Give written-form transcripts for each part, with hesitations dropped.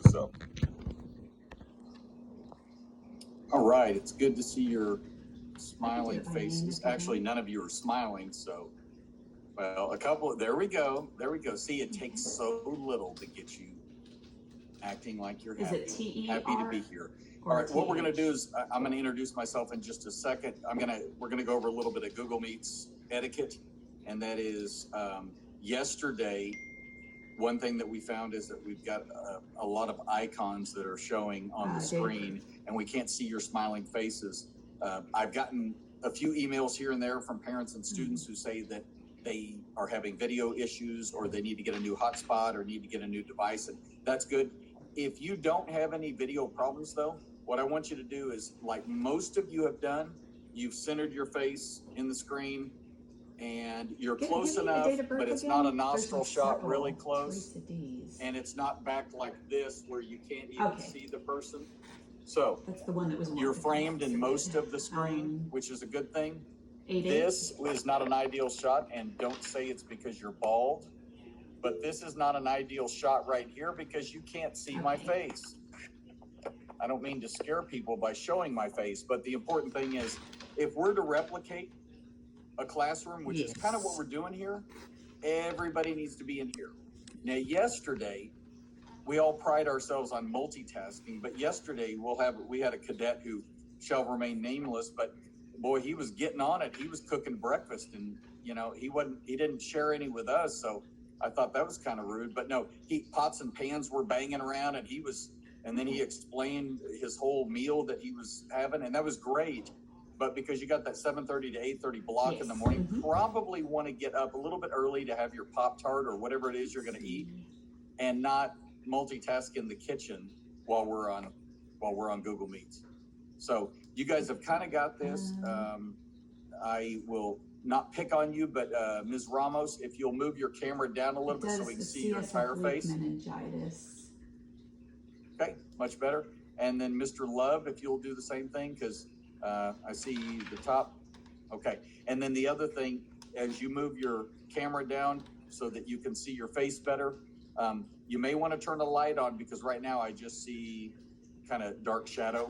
So, all right, it's good to see your smiling faces. Actually, none of you are smiling, so, well, a couple, there we go. See, it takes so little to get you acting like you're happy. Is it TER? Happy to be here. All right, what we're gonna do is, I'm gonna introduce myself in just a second. We're gonna go over a little bit of Google Meets etiquette, and that is, yesterday, one thing that we found is that we've got a lot of icons that are showing on the screen, and we can't see your smiling faces. I've gotten a few emails here and there from parents and students who say that they are having video issues, or they need to get a new hotspot, or need to get a new device, and that's good. If you don't have any video problems though, what I want you to do is, like most of you have done, you've centered your face in the screen, and you're close enough, but it's not a nostril shot really close, and it's not back like this where you can't even see the person. So that's the one that was you're framed in most of the screen, which is a good thing. This is not an ideal shot, and don't say it's because you're bald, but this is not an ideal shot right here because you can't see my face. I don't mean to scare people by showing my face, but the important thing is, if we're to replicate a classroom, which is kind of what we're doing here, everybody needs to be in here. Now, yesterday, we all pride ourselves on multitasking, but yesterday we had a cadet who shall remain nameless, but boy, he was getting on it. He was cooking breakfast, and he didn't share any with us, so I thought that was kind of rude. But no, pots and pans were banging around, and then he explained his whole meal that he was having, and that was great. But because you got that 7:30 to 8:30 block in the morning, probably want to get up a little bit early to have your Pop-Tart or whatever it is you're going to eat, and not multitask in the kitchen while we're on Google Meets. So you guys have kind of got this. I will not pick on you, but Ms. Ramos, if you'll move your camera down a little bit so we can see your entire face. Meningitis. Okay, much better. And then Mr. Love, if you'll do the same thing, because I see the top. Okay. And then the other thing, as you move your camera down so that you can see your face better, you may want to turn the light on, because right now I just see kind of dark shadow.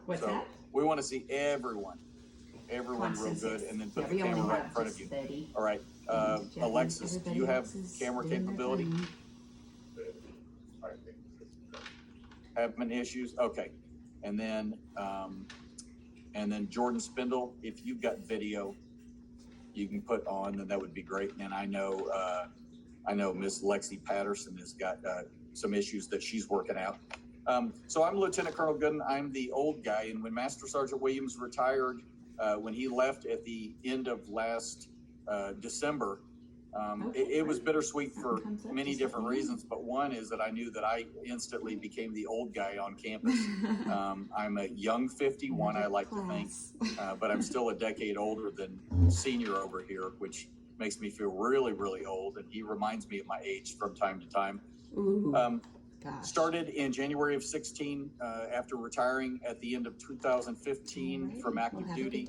What's that? We want to see everyone real good, and then put the camera right in front of you. All right. Alexis, do you have camera capability? Having issues? Okay. And then Jordan Spindle, if you've got video you can put on, then that would be great. And I know Miss Lexi Patterson has got some issues that she's working out. So I'm Lieutenant Colonel Gooden. I'm the old guy. And when Master Sergeant Williams retired, when he left at the end of last December, it was bittersweet for many different reasons, but one is that I knew that I instantly became the old guy on campus. I'm a young 51, I like to think, but I'm still a decade older than senior over here, which makes me feel really, really old, and he reminds me of my age from time to time. Started in January of 16 after retiring at the end of 2015 from active duty.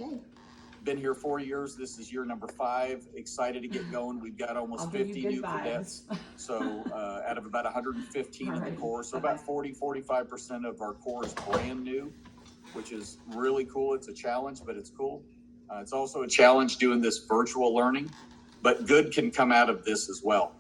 Been here 4 years. This is year number 5. Excited to get going. We've got almost 50 new cadets. So out of about 115 in the Corps. So about 45% of our Corps is brand new, which is really cool. It's a challenge, but it's cool. It's also a challenge doing this virtual learning, but good can come out of this as well.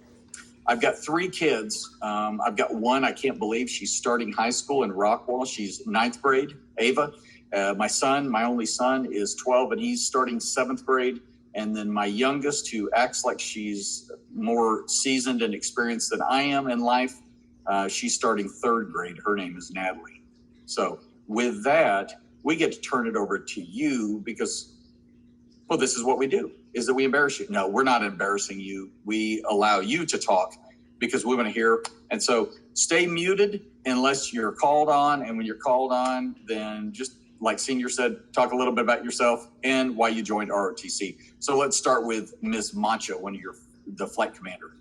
I've got 3 kids. I've got one, I can't believe she's starting high school in Rockwall. She's 9th grade, Ava. My only son is 12, and he's starting 7th grade. And then my youngest, who acts like she's more seasoned and experienced than I am in life, she's starting 3rd grade. Her name is Natalie. So with that, we get to turn it over to you because, well, this is what we do, is that we embarrass you. No, we're not embarrassing you. We allow you to talk because we want to hear. And so stay muted unless you're called on. And when you're called on, then just like Senior said, talk a little bit about yourself and why you joined ROTC. So let's start with Ms. Mancha, the flight commander.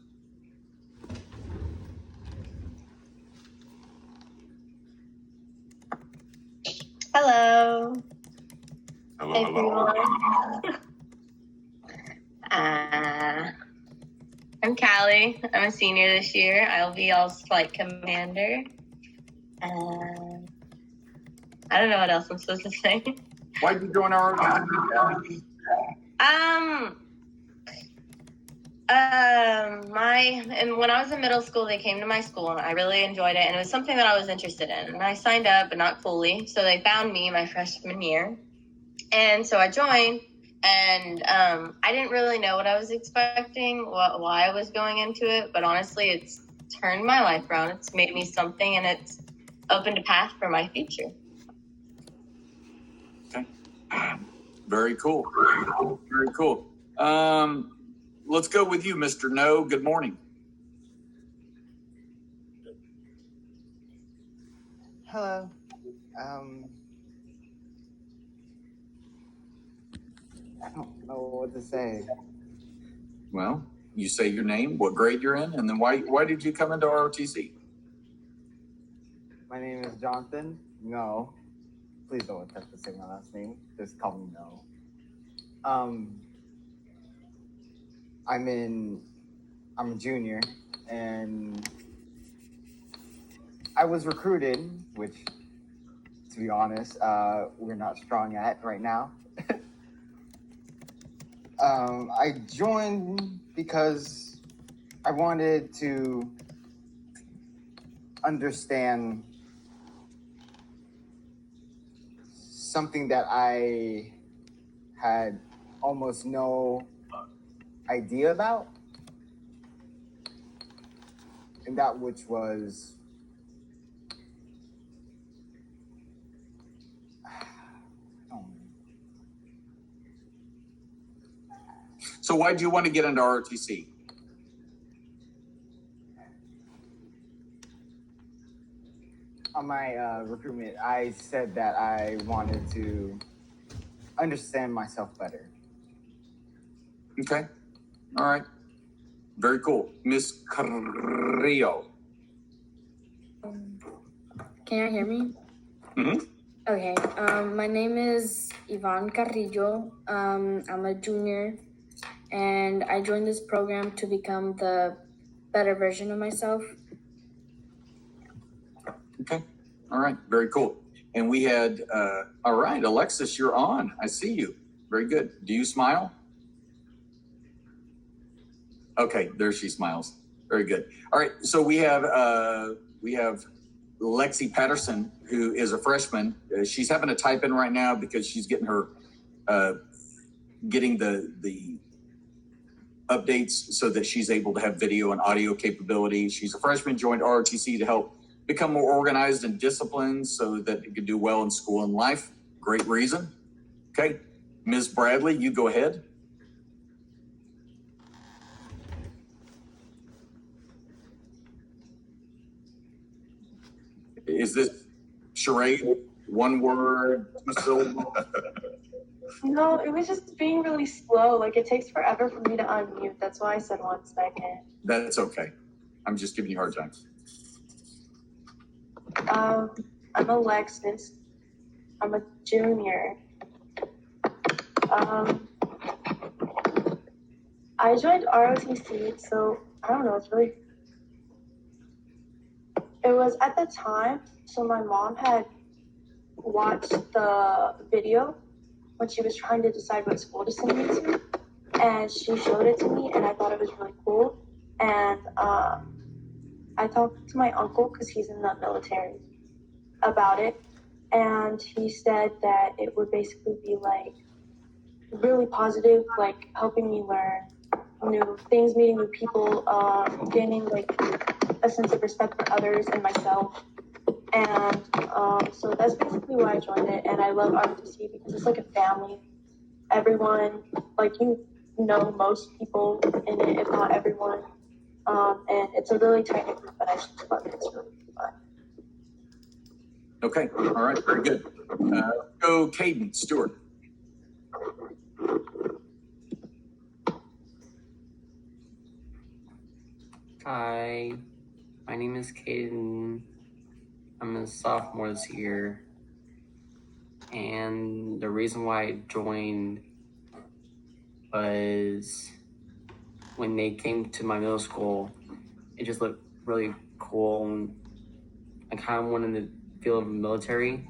Hello. Hello. I'm Callie. I'm a senior this year. I'll be y'all's flight commander. I don't know what else I'm supposed to say. Why'd you join ROTC? And when I was in middle school, they came to my school and I really enjoyed it. And it was something that I was interested in. And I signed up, but not fully. So they found me my freshman year. And so I joined, and I didn't really know what I was expecting, why I was going into it. But honestly, it's turned my life around. It's made me something, and it's opened a path for my future. Okay. Very cool. Very cool. Let's go with you, Mr. No. Good morning. Hello. I don't know what to say. Well, you say your name, what grade you're in, and then why did you come into ROTC? My name is Jonathan. No. Please don't attempt to say my last name. Just call me No. I'm a junior, and I was recruited, which, to be honest, we're not strong at right now. I joined because I wanted to understand something that I had almost no idea about, and that which was So why did you want to get into ROTC? on my recruitment, I said that I wanted to understand myself better. Okay. All right. Very cool. Miss Carrillo. Can you hear me? Mm-hmm. Okay. My name is Ivan Carrillo. I'm a junior, and I joined this program to become the better version of myself. Okay. All right. Very cool. And we had, all right, Alexis, you're on. I see you. Very good. Do you smile? Okay. There she smiles. Very good. All right. So we have Lexi Patterson, who is a freshman. She's having to type in right now because she's getting her, getting the updates so that she's able to have video and audio capability. She's a freshman, joined ROTC to help become more organized and disciplined so that it could do well in school and life. Great reason. Okay. Ms. Bradley, you go ahead. Is this charade? One word, 2 syllables? No, it was just being really slow. Like, it takes forever for me to unmute. That's why I said 1 second. That's okay. I'm just giving you a hard time. I'm Alexis. I'm a junior. I joined ROTC, so I don't know, it was at the time, so my mom had watched the video when she was trying to decide what school to send me to, and she showed it to me, and I thought it was really cool. And I talked to my uncle, because he's in the military, about it, and he said that it would basically be like really positive, like helping me learn new things, meeting new people, gaining like a sense of respect for others and myself. And so that's basically why I joined it. And I love ROTC because it's like a family. Everyone, like, you know most people in it, if not everyone. And it's a really tight group, but I just love it. It's really fun. Okay. All right. Very good. Go Caden Stewart. Hi, my name is Caden. I'm a sophomore this year. And the reason why I joined was when they came to my middle school, it just looked really cool. And I kind of wanted to feel of the military,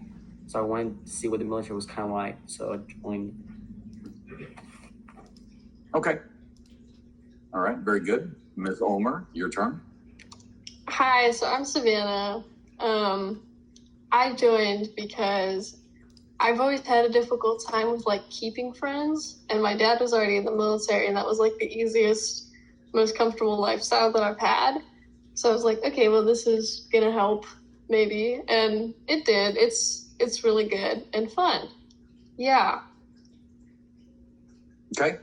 so I wanted to see what the military was kind of like. So I joined. Okay. All right, very good. Ms. Ulmer, your turn. Hi, so I'm Savannah. I joined because I've always had a difficult time with like keeping friends, and my dad was already in the military, and that was like the easiest, most comfortable lifestyle that I've had. So I was like, okay, well, this is gonna help maybe, and it did. It's really good and fun. Yeah. Okay.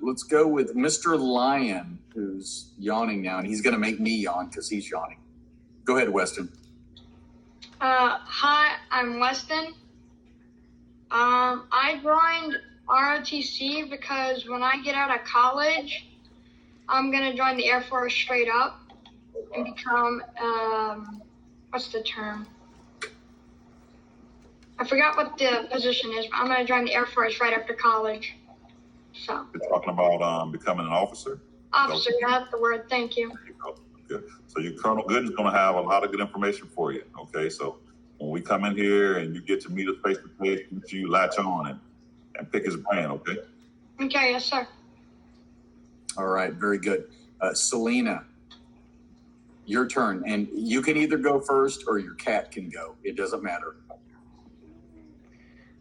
Let's go with Mr. Lyon, who's yawning now, and he's going to make me yawn because he's yawning. Go ahead, Weston. Hi, I'm Weston. I joined ROTC because when I get out of college, I'm gonna join the Air Force straight up and become what's the term? I forgot what the position is, but I'm gonna join the Air Force right after college. So. You're talking about becoming an officer? Officer, that's the word. Thank you. Good. So your Colonel Gooden's going to have a lot of good information for you. Okay, so when we come in here and you get to meet us face to face, you latch on and pick his brain. Okay. Okay, yes, sir. All right, very good. Selena, your turn, and you can either go first or your cat can go. It doesn't matter.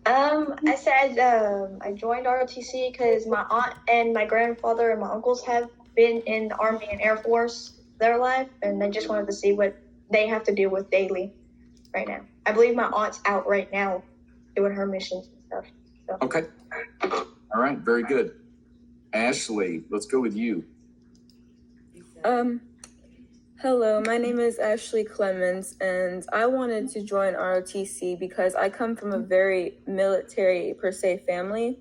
I said I joined ROTC because my aunt and my grandfather and my uncles have been in the Army and Air Force their life, and I just wanted to see what they have to deal with daily right now. I believe my aunt's out right now doing her missions and stuff. So. Okay. All right, very good. Ashley, let's go with you. Hello, my name is Ashley Clemens, and I wanted to join ROTC because I come from a very military per se family,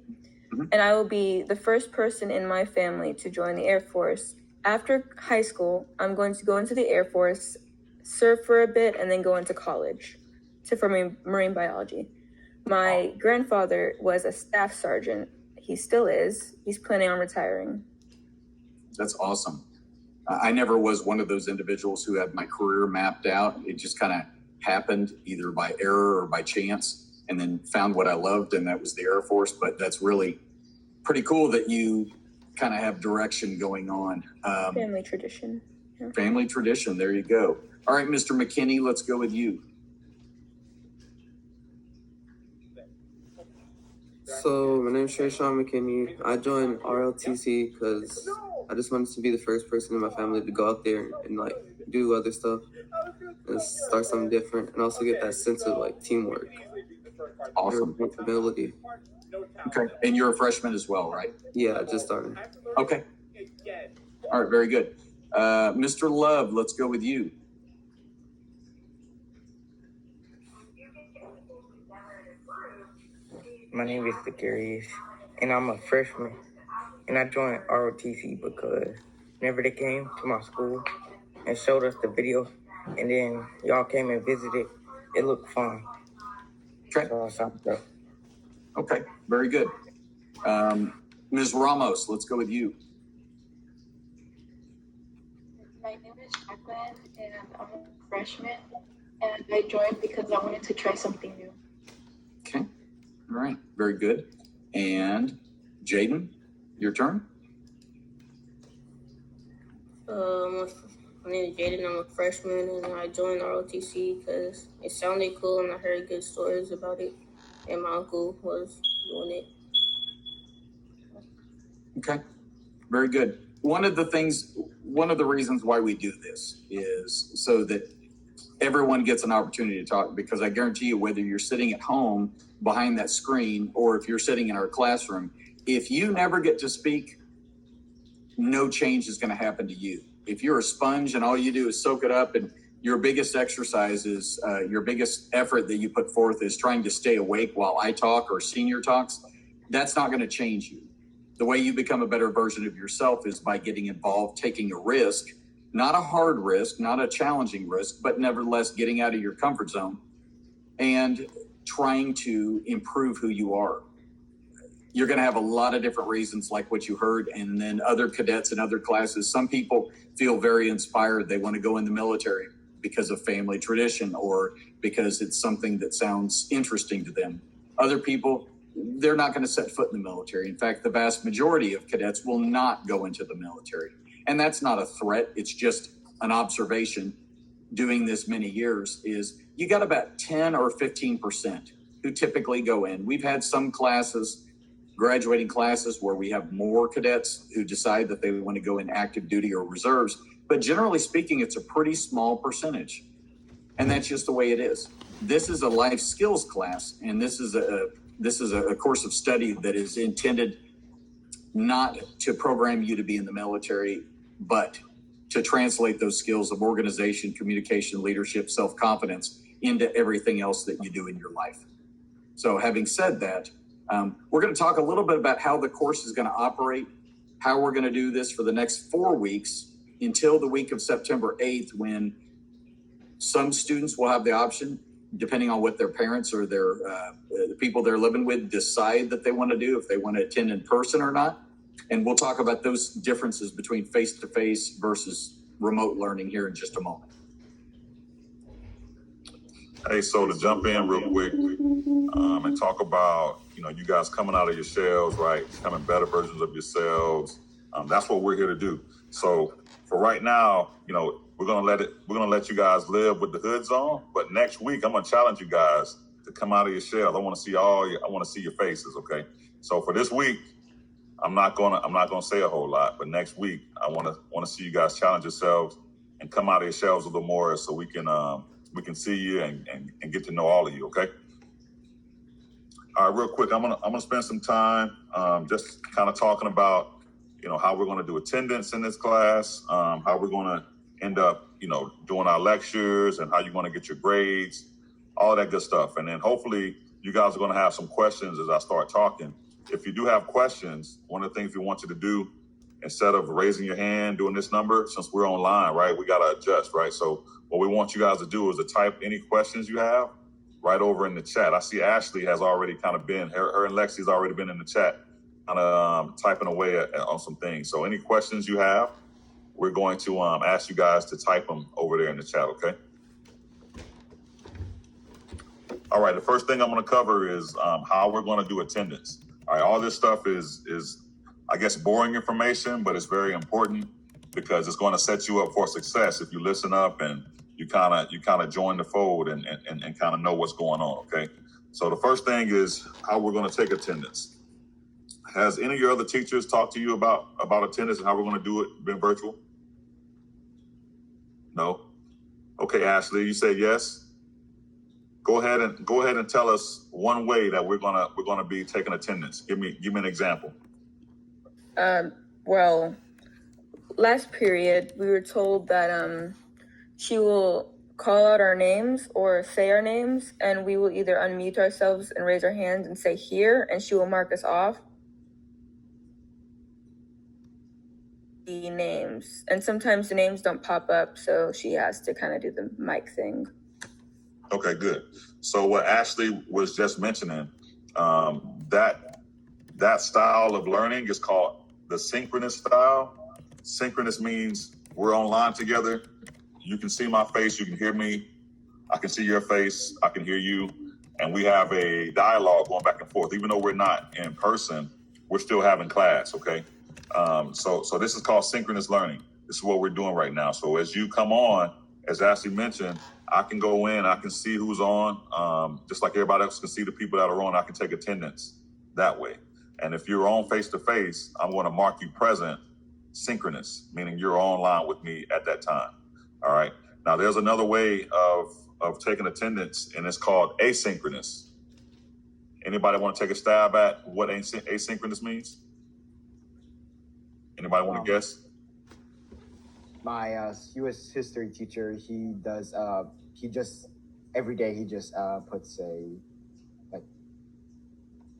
and I will be the first person in my family to join the Air Force. After high school, I'm going to go into the Air Force, serve for a bit, and then go into college for marine biology. My grandfather was a staff sergeant. He still is. He's planning on retiring. That's awesome. I never was one of those individuals who had my career mapped out. It just kind of happened either by error or by chance, and then found what I loved, and that was the Air Force. But that's really pretty cool that you kind of have direction going on. Family tradition. Yeah. Family tradition. There you go. All right, Mr. McKinney, let's go with you. So my name is Shayshawn McKinney. I joined ROTC because I just wanted to be the first person in my family to go out there and like do other stuff and start something different, and also get that sense of like teamwork. Awesome. Responsibility. Okay, and you're a freshman as well, right? Yeah, I just started. Okay. All right, very good. Mr. Love, let's go with you. My name is Vicarious, and I'm a freshman. And I joined ROTC because whenever they came to my school and showed us the video, and then y'all came and visited, it looked fun. Okay. So I signed up. Okay, very good. Ms. Ramos, let's go with you. My name is Jacqueline, and I'm a freshman, and I joined because I wanted to try something new. Okay, all right, very good. And Jaden, your turn. My name is Jaden. I'm a freshman, and I joined ROTC because it sounded cool, and I heard good stories about it, and my uncle was doing it. Okay, very good. One of the reasons why we do this is so that everyone gets an opportunity to talk, because I guarantee you, whether you're sitting at home behind that screen or if you're sitting in our classroom, if you never get to speak, no change is going to happen to you. If you're a sponge and all you do is soak it up, and your biggest exercise is, your biggest effort that you put forth is trying to stay awake while I talk or senior talks, that's not going to change you. The way you become a better version of yourself is by getting involved, taking a risk, not a hard risk, not a challenging risk, but nevertheless getting out of your comfort zone and trying to improve who you are. You're going to have a lot of different reasons, like what you heard, and then other cadets in other classes. Some people feel very inspired. They want to go in the military. because of family tradition or because it's something that sounds interesting to them. Other people, they're not going to set foot in the military. In fact, the vast majority of cadets will not go into the military. And that's not a threat. It's just an observation doing this many years is you got about 10 or 15% who typically go in. We've had some classes, graduating classes, where we have more cadets who decide that they want to go in active duty or reserves. But generally speaking, it's a pretty small percentage. And that's just the way it is. This is a life skills class, and this is a course of study that is intended not to program you to be in the military, but to translate those skills of organization, communication, leadership, self-confidence into everything else that you do in your life. So having said that, we're going to talk a little bit about how the course is going to operate, how we're going to do this for the next 4 weeks until the week of September 8th, when some students will have the option, depending on what their parents or the people they're living with decide that they want to do, if they want to attend in person or not. And we'll talk about those differences between face-to-face versus remote learning here in just a moment. Hey, so to jump in real quick and talk about, you guys coming out of your shells, right? Becoming better versions of yourselves. That's what we're here to do. So for right now, we're gonna let you guys live with the hoods on. But next week, I'm gonna challenge you guys to come out of your shells. I want to see your faces. Okay. So for this week, I'm not gonna say a whole lot. But next week, I want to see you guys challenge yourselves and come out of your shells a little more, so we can see you and get to know all of you. Okay. All right, real quick, I'm gonna spend some time just kind of talking about how we're gonna do attendance in this class, how we're gonna end up doing our lectures, and how you're gonna get your grades, all that good stuff. And then hopefully you guys are gonna have some questions as I start talking. If you do have questions, one of the things we want you to do, instead of raising your hand doing this number, since we're online, right, we gotta adjust, right? So what we want you guys to do is to type any questions you have right over in the chat. I see Ashley has already kind of been, her and Lexi's already been in the chat, kind of typing away on some things. So any questions you have, we're going to ask you guys to type them over there in the chat, okay? All right, the first thing I'm gonna cover is how we're gonna do attendance. All right, all this stuff is I guess boring information, but it's very important because it's gonna set you up for success if you listen up and you kind of join the fold and kind of know what's going on, okay? So the first thing is how we're going to take attendance. Has any of your other teachers talked to you about attendance and how we're going to do it, been virtual? No? Okay, Ashley, you say yes. Go ahead and tell us one way that we're gonna be taking attendance. Give me an example. Well, last period we were told that she will call out our names or say our names, and we will either unmute ourselves and raise our hands and say here, and she will mark us off the names. And sometimes the names don't pop up, so she has to kind of do the mic thing. Okay, good. So what Ashley was just mentioning, that style of learning is called the synchronous style. Synchronous means we're online together. You can see my face, you can hear me, I can see your face, I can hear you, and we have a dialogue going back and forth. Even though we're not in person, we're still having class, okay? So this is called synchronous learning. This is what we're doing right now. So as you come on, as Ashley mentioned, I can go in, I can see who's on, just like everybody else can see the people that are on. I can take attendance that way. And if you're on face-to-face, I'm going to mark you present, synchronous, meaning you're online with me at that time. All right. Now there's another way of taking attendance, and it's called asynchronous. Anybody want to take a stab at what asynchronous means? Anybody want to guess? My U.S. history teacher, he just every day he just puts a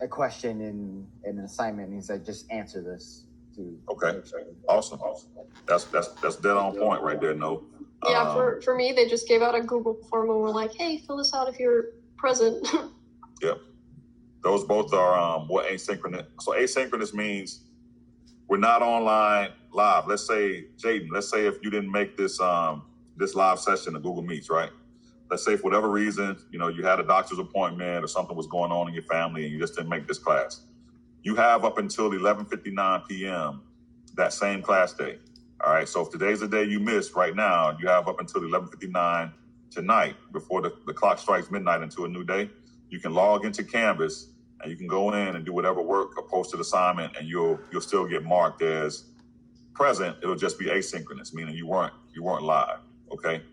question in an assignment, and he's like, just answer this. Okay, awesome. That's dead on point right there, No. Yeah, for me, they just gave out a Google form and were like, hey, fill this out if you're present. Yep. Those both are what asynchronous. So asynchronous means we're not online live. Let's say, Jaden, if you didn't make this this live session of Google Meets, right? Let's say for whatever reason, you know, you had a doctor's appointment or something was going on in your family and you just didn't make this class. You have up until 11:59 p.m. that same class day. All right, so if today's the day you missed right now, you have up until 11:59 tonight before the clock strikes midnight into a new day. You can log into Canvas and you can go in and do whatever work or posted assignment, and you'll still get marked as present. It'll just be asynchronous, meaning you weren't live. Okay.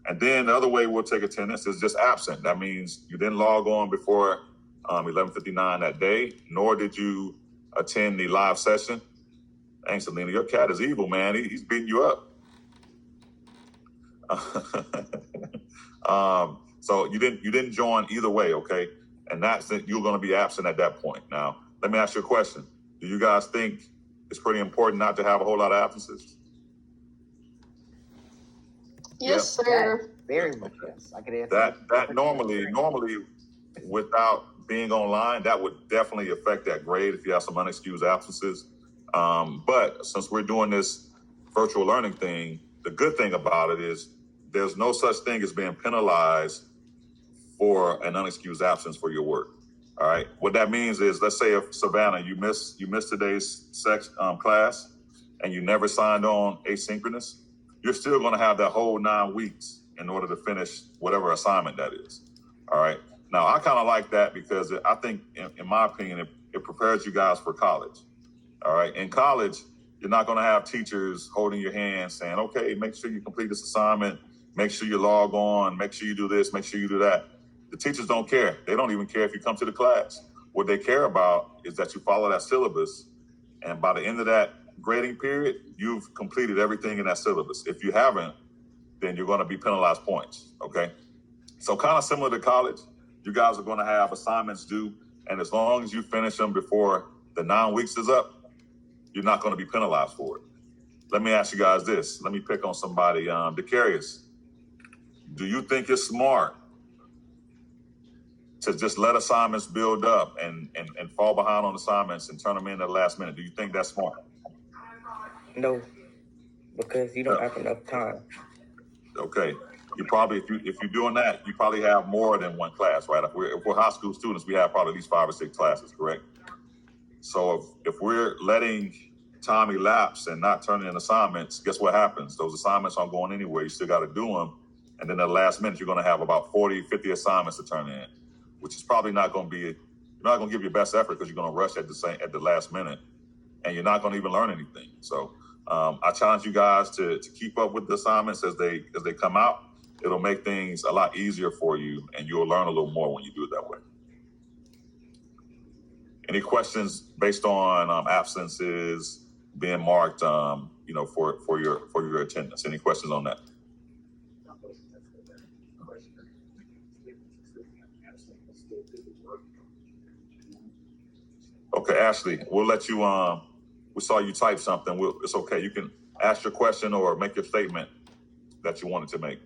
And then the other way we'll take attendance is just absent. That means you didn't log on before 11:59 that day, nor did you attend the live session. Dang, Selena, your cat is evil, man. He's beating you up. So you didn't join either way, okay? And that's it. You're going to be absent at that point. Now, let me ask you a question. Do you guys think it's pretty important not to have a whole lot of absences? Yes, Yeah. sir. Very much yes. I could answer That normally without being online, that would definitely affect that grade if you have some unexcused absences. But since we're doing this virtual learning thing, the good thing about it is there's no such thing as being penalized for an unexcused absence for your work. All right. What that means is, let's say if Savannah, you missed today's class and you never signed on asynchronous, you're still going to have that whole 9 weeks in order to finish whatever assignment that is. All right. Now, I kind of like that because I think, in my opinion, it prepares you guys for college. All right. In college, you're not going to have teachers holding your hand saying, okay, make sure you complete this assignment. Make sure you log on. Make sure you do this. Make sure you do that. The teachers don't care. They don't even care if you come to the class. What they care about is that you follow that syllabus. And by the end of that grading period, you've completed everything in that syllabus. If you haven't, then you're going to be penalized points. Okay. So kind of similar to college, you guys are going to have assignments due. And as long as you finish them before the 9 weeks is up, you're not going to be penalized for it. Let me ask you guys this. Let me pick on somebody. Decarius, do you think it's smart to just let assignments build up and fall behind on assignments and turn them in at the last minute? Do you think that's smart? No, because you don't have enough time. Okay. You probably, if you're doing that, you probably have more than one class, right? If we're high school students, we have probably at least 5 or 6 classes, correct? So if we're letting time elapse and not turning in assignments, guess what happens? Those assignments aren't going anywhere. You still got to do them. And then at the last minute, you're going to have about 40, 50 assignments to turn in, which is probably not going to be, you're not going to give your best effort because you're going to rush at the last minute, and you're not going to even learn anything. So I challenge you guys to keep up with the assignments as they come out. It'll make things a lot easier for you, and you'll learn a little more when you do it that way. Any questions based on absences being marked, for your attendance? Any questions on that? Okay, Ashley, we'll let you. We saw you type something. It's okay. You can ask your question or make your statement that you wanted to make.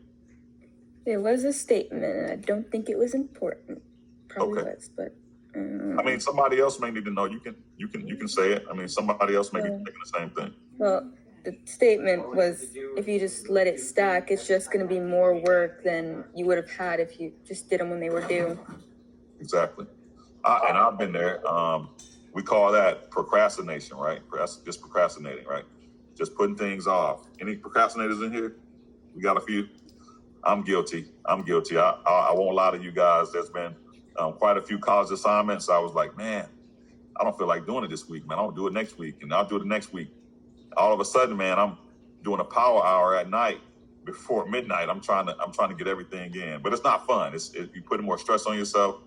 There was a statement, and I don't think it was important. Probably Okay. was, but. I mean, somebody else may need to know. You can say it. I mean, somebody else may be thinking the same thing. Well, the statement was, if you just let it stack, it's just going to be more work than you would have had if you just did them when they were due. Exactly. And I've been there. We call that procrastination, right? That's just procrastinating, right? Just putting things off. Any procrastinators in here? We got a few. I'm guilty. I won't lie to you guys. There's been quite a few college assignments. I was like, man, I don't feel like doing it this week, man. I'll do it next week, and I'll do it the next week. All of a sudden, man, I'm doing a power hour at night before midnight. I'm trying to get everything in, but it's not fun. You putting more stress on yourself.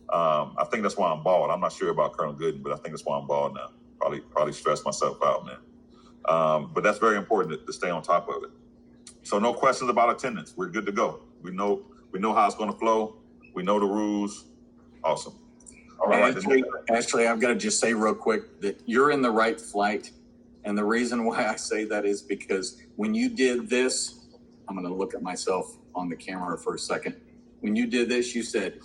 I think that's why I'm bald. I'm not sure about Colonel Gooden, but I think that's why I'm bald now. Probably stress myself out, man. But that's very important to stay on top of it. So no questions about attendance. We're good to go. We know how it's going to flow. We know the rules. Awesome. All right. Ashley, I've got to just say real quick that you're in the right flight. And the reason why I say that is because when you did this, I'm going to look at myself on the camera for a second. When you did this, you said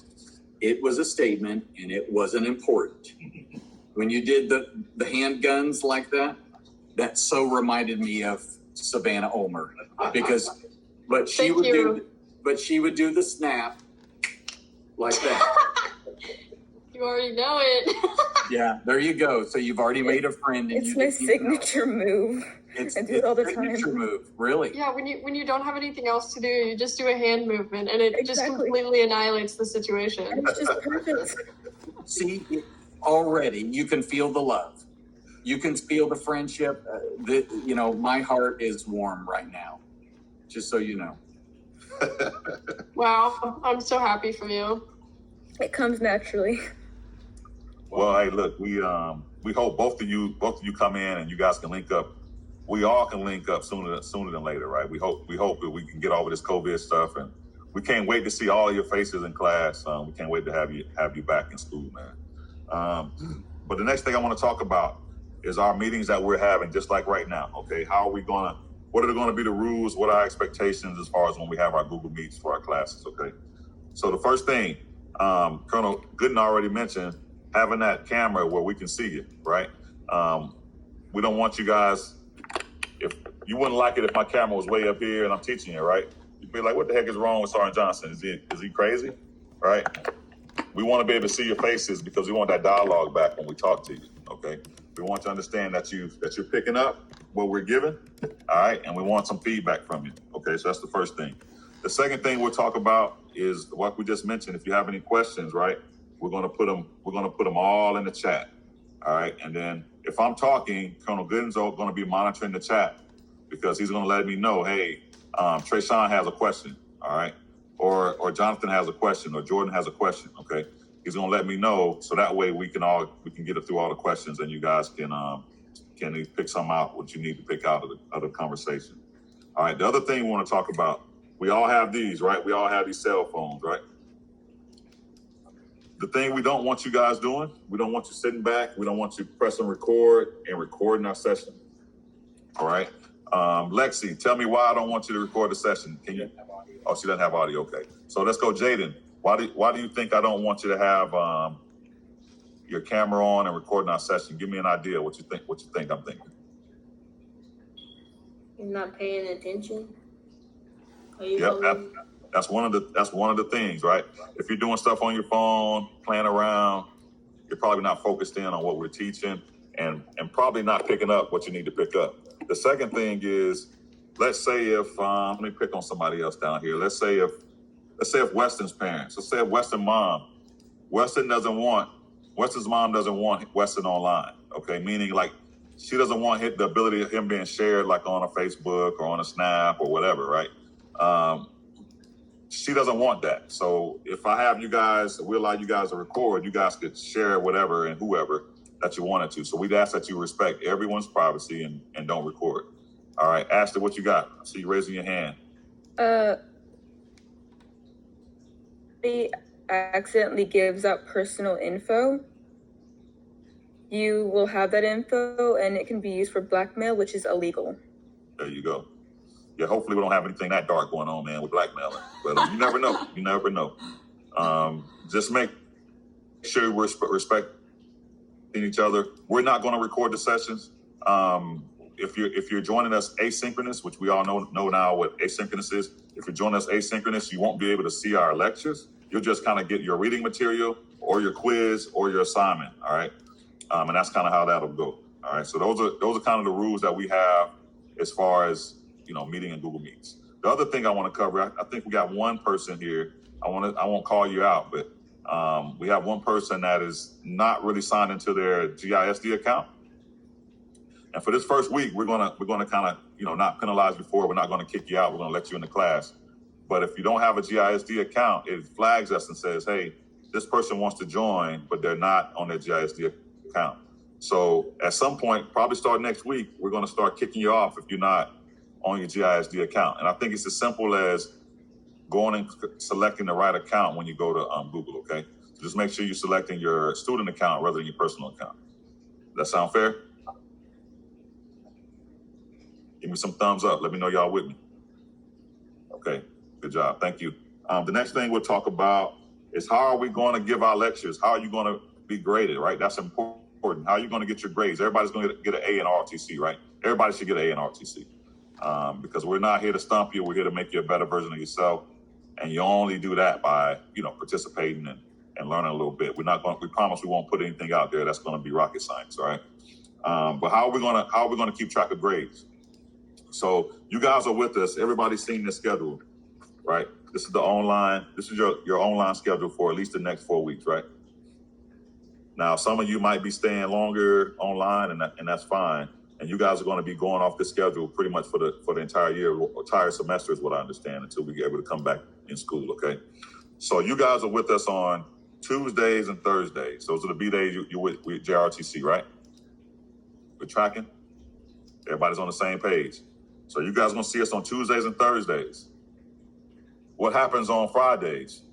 it was a statement and it wasn't important. When you did the handguns like that, that so reminded me of Savannah Ulmer, because But she Thank would you. she would do the snap like that. You already know it. Yeah, there you go. So you've already made a friend. And It's you my didn't even know. signature move. It's I do it all the signature time. move, really. Yeah, when you don't have anything else to do, you just do a hand movement, and it just Exactly. completely annihilates the situation. It's just perfect. See, already you can feel the love. You can feel the friendship. My heart is warm right now. Just so you know. Wow, I'm so happy for you. It comes naturally. Well, hey, look, we hope both of you come in and you guys can link up. We all can link up sooner than later, right? We hope that we can get over this COVID stuff, and we can't wait to see all of your faces in class. We can't wait to have you back in school, man. But the next thing I want to talk about is our meetings that we're having, just like right now. Okay, what are going to be the rules? What are our expectations as far as when we have our Google Meets for our classes? Okay, so the first thing, Colonel Gooden already mentioned, having that camera where we can see you, right? We don't want you guys, if you wouldn't like it if my camera was way up here and I'm teaching you, right? You'd be like, what the heck is wrong with Sergeant Johnson? Is he crazy? Right? We want to be able to see your faces because we want that dialogue back when we talk to you, okay? We want to understand that you're picking up what we're giving, all right? And we want some feedback from you, okay? So that's the first thing. The second thing we'll talk about is what we just mentioned. If you have any questions, right, we're going to put them all in the chat, all right? And then if I'm talking, Colonel Gooden's going to be monitoring the chat because he's going to let me know, hey, Trayshawn has a question, all right? Or Jonathan has a question, or Jordan has a question, okay? He's going to let me know, so that way we can get it through all the questions, and you guys can pick some out what you need to pick out of the conversation. All right, the other thing we want to talk about, we all have these, right? We all have these cell phones, right? The thing we don't want you guys doing, we don't want you sitting back, we don't want you pressing record and recording our session. All right. Lexi, tell me why I don't want you to record the session. Can you? Oh, she doesn't have audio. Okay. So let's go, Jaden. Why do you think I don't want you to have your camera on and recording our session? Give me an idea. What you think I'm thinking? You're not paying attention. Yep. That's one of the things, right? If you're doing stuff on your phone, playing around, you're probably not focused in on what we're teaching, and probably not picking up what you need to pick up. The second thing is, let's say if let me pick on somebody else down here. Let's say if Weston's parents, let's say if Weston's mom doesn't want Weston online. Okay, meaning like she doesn't want the ability of him being shared like on a Facebook or on a Snap or whatever, right? She doesn't want that. So if I have you guys, we allow you guys to record, you guys could share whatever and whoever that you wanted to. So we'd ask that you respect everyone's privacy and don't record. All right, Ashley, what you got? I see you raising your hand. He accidentally gives out personal info. You will have that info and it can be used for blackmail, which is illegal. There you go. Yeah, hopefully we don't have anything that dark going on, man, with blackmailing. But you never know. You never know. Just make sure we're respecting each other. We're not going to record the sessions. If you're joining us asynchronous, which we all know now what asynchronous is, if you're joining us asynchronous, you won't be able to see our lectures. You'll just kind of get your reading material or your quiz or your assignment, all right? And that's kind of how that'll go, all right? So those are kind of the rules that we have as far as, meeting in Google Meets. The other thing I want to cover, I think we got one person here. I won't call you out, but we have one person that is not really signed into their GISD account. And for this first week, we're gonna kind of, not penalize you for it. We're not going to kick you out. We're going to let you in the class. But if you don't have a GISD account, it flags us and says, hey, this person wants to join, but they're not on their GISD account. So at some point, probably start next week, we're going to start kicking you off if you're not on your GISD account. And I think it's as simple as going and selecting the right account when you go to Google, okay? So just make sure you're selecting your student account rather than your personal account. Does that sound fair? Give me some thumbs up. Let me know y'all with me. Okay, good job. Thank you. The next thing we'll talk about is how are we going to give our lectures? How are you going to be graded, right? That's important. How are you going to get your grades? Everybody's going to get an A in ROTC, right? Everybody should get an A in ROTC. because we're not here to stump you. We're here to make you a better version of yourself. And you only do that by, participating and learning a little bit. We promise we won't put anything out there that's going to be rocket science, all right? But how are we going to keep track of grades? So you guys are with us. Everybody's seen this schedule, right? This is your online schedule for at least the next 4 weeks, right? Now, some of you might be staying longer online, and that's fine. And you guys are going to be going off the schedule pretty much for the entire year, or entire semester is what I understand, until we get able to come back in school, okay? So you guys are with us on Tuesdays and Thursdays. Those are the B days you're with JROTC, right? We're tracking? Everybody's on the same page. So you guys are going to see us on Tuesdays and Thursdays. What happens on Fridays?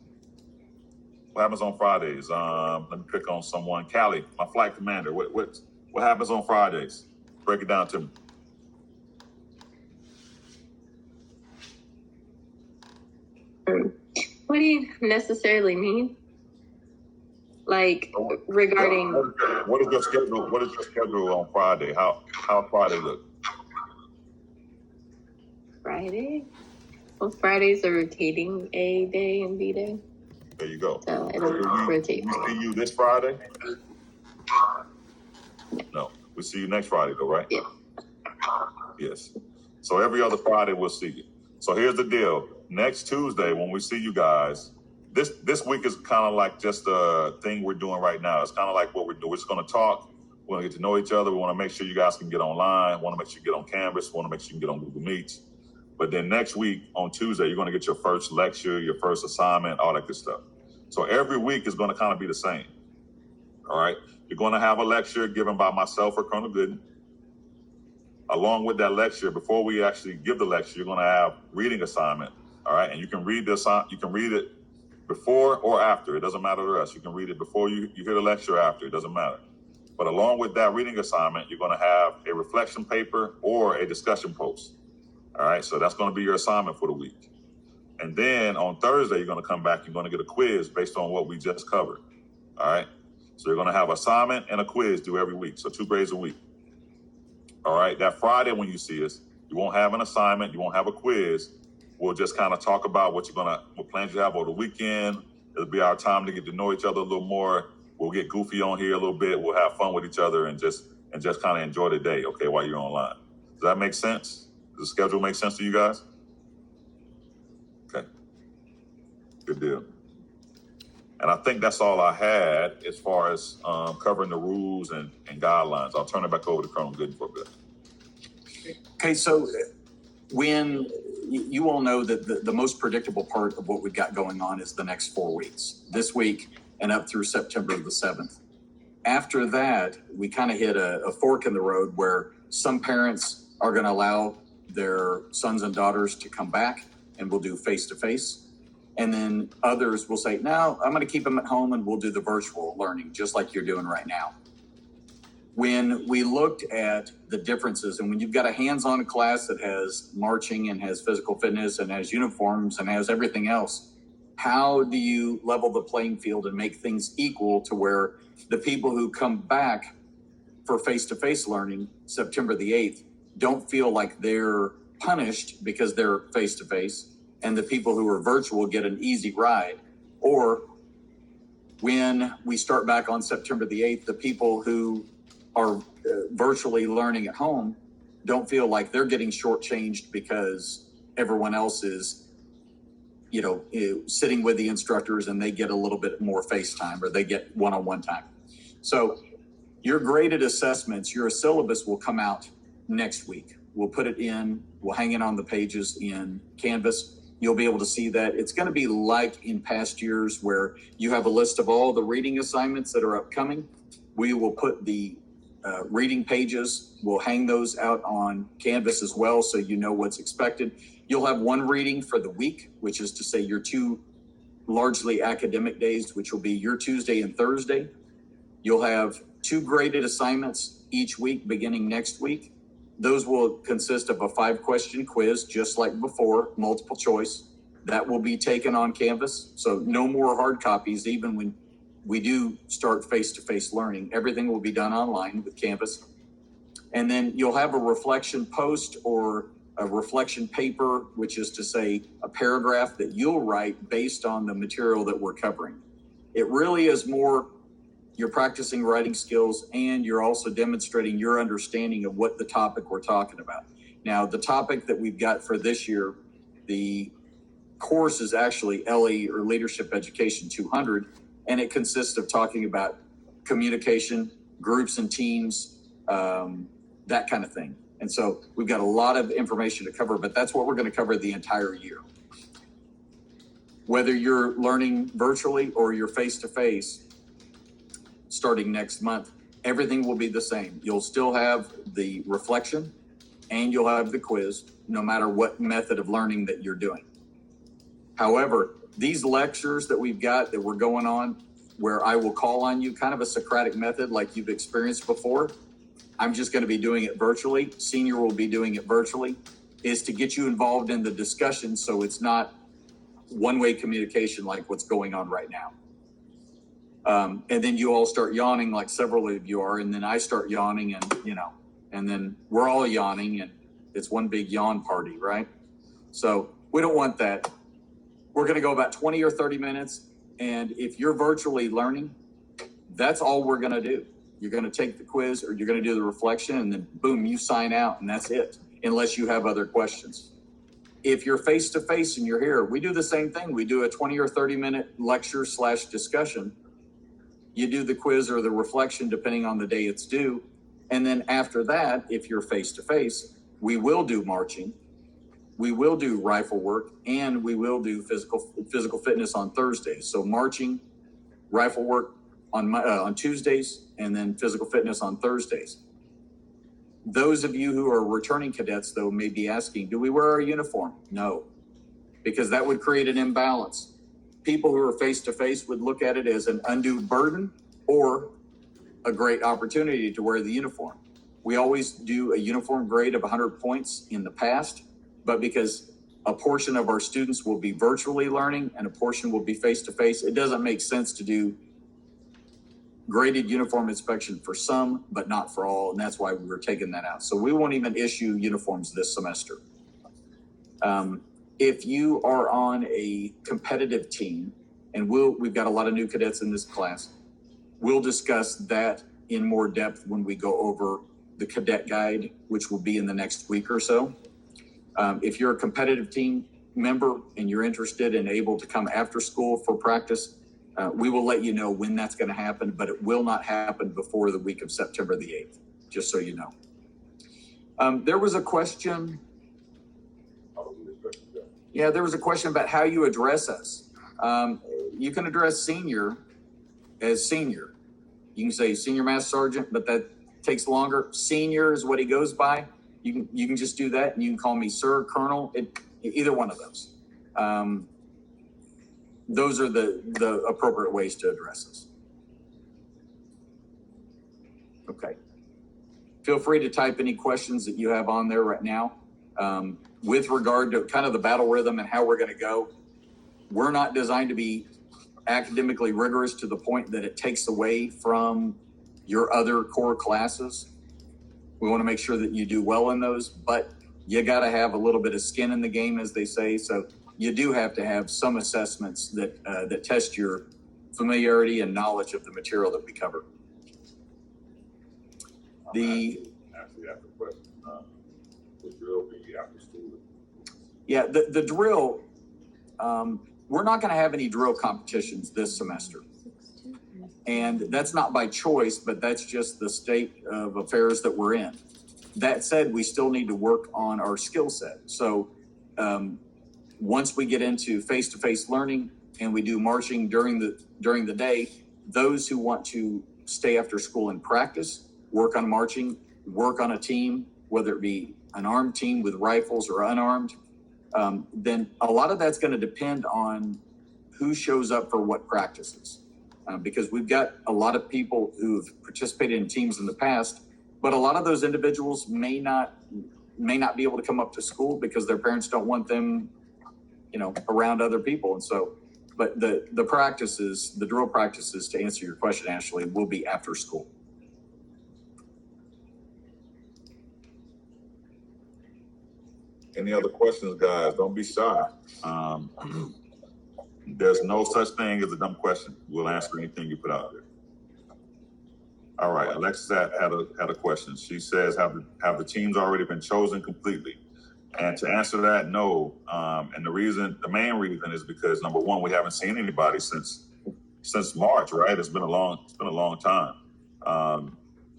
What happens on Fridays? Let me pick on someone. Callie, my flight commander. What happens on Fridays? Break it down to me. What do you necessarily mean? Like regarding what is your schedule? What is your schedule on Friday? How Friday look? Friday? Well, Friday's a rotating A day and B day. There you go. So it'll rotate. We see you this Friday? No. We see you next Friday though, right? Yeah. Yes. So every other Friday we'll see you. So here's the deal. Next Tuesday when we see you guys, this week is kind of like just a thing we're doing right now. It's kind of like what we're doing. We're just going to talk. We want to get to know each other. We want to make sure you guys can get online. We want to make sure you get on Canvas. We want to make sure you can get on Google Meets. But then next week on Tuesday, you're going to get your first lecture, your first assignment, all that good stuff. So every week is going to kind of be the same. All right. You're going to have a lecture given by myself or Colonel Gooden. Along with that lecture, before we actually give the lecture, you're going to have reading assignment. All right. And you can read this. You can read it before or after. It doesn't matter to us. You can read it before you hear the lecture or after. It doesn't matter. But along with that reading assignment, you're going to have a reflection paper or a discussion post. All right. So that's going to be your assignment for the week. And then on Thursday, you're going to come back. You're going to get a quiz based on what we just covered. All right. So you're going to have assignment and a quiz due every week. So 2 grades a week. All right. That Friday when you see us, you won't have an assignment. You won't have a quiz. We'll just kind of talk about what plans you have over the weekend. It'll be our time to get to know each other a little more. We'll get goofy on here a little bit. We'll have fun with each other and just kind of enjoy the day, okay, while you're online. Does that make sense? Does the schedule make sense to you guys? Okay. Good deal. And I think that's all I had as far as covering the rules and guidelines. I'll turn it back over to Colonel Gooden for a bit. Okay, so when you all know that the most predictable part of what we've got going on is the next 4 weeks, this week and up through September the 7th. After that, we kind of hit a fork in the road where some parents are going to allow their sons and daughters to come back and we'll do face-to-face. And then others will say, no, I'm going to keep them at home and we'll do the virtual learning just like you're doing right now. When we looked at the differences and when you've got a hands-on class that has marching and has physical fitness and has uniforms and has everything else, how do you level the playing field and make things equal to where the people who come back for face-to-face learning September the 8th don't feel like they're punished because they're face-to-face and the people who are virtual get an easy ride? Or when we start back on September the 8th, the people who are virtually learning at home don't feel like they're getting shortchanged because everyone else is, sitting with the instructors and they get a little bit more face time or they get one-on-one time. So your graded assessments, your syllabus will come out next week. We'll put it in, we'll hang it on the pages in Canvas. You'll be able to see that. It's going to be like in past years where you have a list of all the reading assignments that are upcoming. We will put the reading pages, we'll hang those out on Canvas as well so you know what's expected. You'll have one reading for the week, which is to say your 2 largely academic days, which will be your Tuesday and Thursday. You'll have 2 graded assignments each week beginning next week. Those will consist of a 5-question quiz, just like before, multiple choice. That will be taken on Canvas. So no more hard copies, even when we do start face-to-face learning. Everything will be done online with Canvas. And then you'll have a reflection post or a reflection paper, which is to say a paragraph that you'll write based on the material that we're covering. It really is more you're practicing writing skills and you're also demonstrating your understanding of what the topic we're talking about. Now, the topic that we've got for this year, the course is actually LE, or Leadership Education 200, and it consists of talking about communication, groups and teams, that kind of thing. And so we've got a lot of information to cover, but that's what we're going to cover the entire year. Whether you're learning virtually or you're face-to-face, starting next month, everything will be the same. You'll still have the reflection and you'll have the quiz, no matter what method of learning that you're doing. However, these lectures that we've got that we're going on, where I will call on you, kind of a Socratic method like you've experienced before, I'm just going to be doing it virtually. Senior will be doing it virtually, is to get you involved in the discussion so it's not one-way communication like what's going on right now. And then you all start yawning like several of you are, and then I start yawning, and then we're all yawning, and it's one big yawn party, right? So we don't want that. We're going to go about 20 or 30 minutes, and if you're virtually learning, that's all we're going to do. You're going to take the quiz or you're going to do the reflection, and then boom, you sign out, and that's it, unless you have other questions. If you're face-to-face and you're here, we do the same thing. We do a 20 or 30-minute lecture / discussion. You do the quiz or the reflection depending on the day it's due. And then after that, if you're face-to-face, we will do marching, we will do rifle work, and we will do physical fitness on Thursdays. So marching, rifle work on Tuesdays, and then physical fitness on Thursdays. Those of you who are returning cadets, though, may be asking, do we wear our uniform? No, because that would create an imbalance. People who are face-to-face would look at it as an undue burden or a great opportunity to wear the uniform. We always do a uniform grade of 100 points in the past, but because a portion of our students will be virtually learning and a portion will be face-to-face, it doesn't make sense to do graded uniform inspection for some, but not for all, and that's why we were taking that out. So we won't even issue uniforms this semester. If you are on a competitive team, and we've got a lot of new cadets in this class, we'll discuss that in more depth when we go over the cadet guide, which will be in the next week or so. If you're a competitive team member and you're interested and able to come after school for practice, we will let you know when that's going to happen, but it will not happen before the week of September the 8th, just so you know. There was a question. Yeah, there was a question about how you address us. You can address senior as senior. You can say senior master sergeant, but that takes longer. Senior is what he goes by. You can just do that, and you can call me sir, colonel, either one of those. Those are the appropriate ways to address us. Okay. Feel free to type any questions that you have on there right now. With regard to kind of the battle rhythm and how we're going to go, we're not designed to be academically rigorous to the point that it takes away from your other core classes. We want to make sure that you do well in those, but you got to have a little bit of skin in the game, as they say. So you do have to have some assessments that test your familiarity and knowledge of the material that we cover. The drill be after school? Yeah, the drill, we're not going to have any drill competitions this semester. And that's not by choice, but that's just the state of affairs that we're in. That said, we still need to work on our skill set. So once we get into face-to-face learning and we do marching during the day, those who want to stay after school and practice, work on marching, work on a team, whether it be an armed team with rifles or unarmed, then a lot of that's going to depend on who shows up for what practices. Because we've got a lot of people who've participated in teams in the past, but a lot of those individuals may not be able to come up to school because their parents don't want them, around other people. And so, but the drill practices, to answer your question, Ashley, will be after school. Any other questions, guys? Don't be shy. There's no such thing as a dumb question. We'll answer anything you put out there. All right, Alexis had a question. She says, have the teams already been chosen completely? And to answer that, no. And the main reason is because, number one, we haven't seen anybody since March, right? It's been a long time.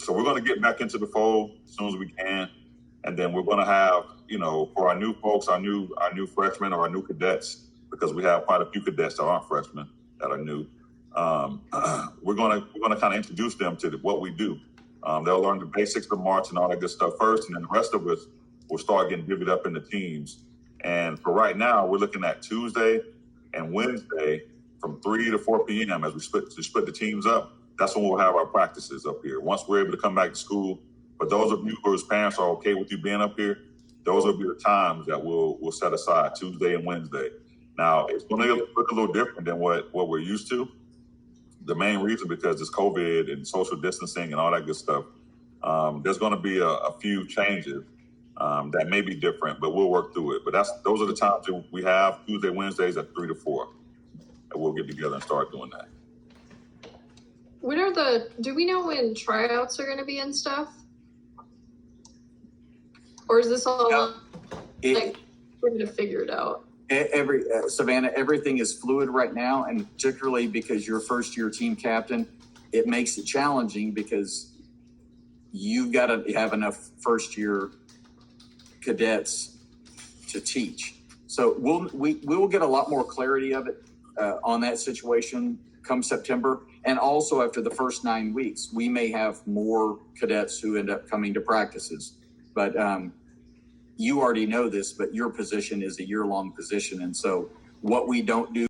So we're going to get back into the fold as soon as we can, and then we're going to have, for our new folks, our new freshmen or our new cadets, because we have quite a few cadets that aren't freshmen that are new. We're going to kind of introduce them to what we do. They'll learn the basics of March and all that good stuff first, and then the rest of us will start getting divvied up into teams. And for right now, we're looking at Tuesday and Wednesday from 3 to 4 p.m. as we split the teams up. That's when we'll have our practices up here. Once we're able to come back to school, but those of you whose parents are okay with you being up here, those will be the times that we'll set aside, Tuesday and Wednesday. Now, it's going to look a little different than what we're used to. The main reason, because it's COVID and social distancing and all that good stuff, there's going to be a few changes that may be different, but we'll work through it. But those are the times that we have, Tuesday, Wednesdays at 3 to 4, and we'll get together and start doing that. Do we know when tryouts are going to be and stuff? Or is this all we're going to figure it out? Savannah, everything is fluid right now, and particularly because you're a first-year team captain, it makes it challenging because you've got to have enough first-year cadets to teach. So we will get a lot more clarity of it on that situation come September, and also after the first 9 weeks, we may have more cadets who end up coming to practices. But you already know this, but your position is a year-long position, and so what we don't do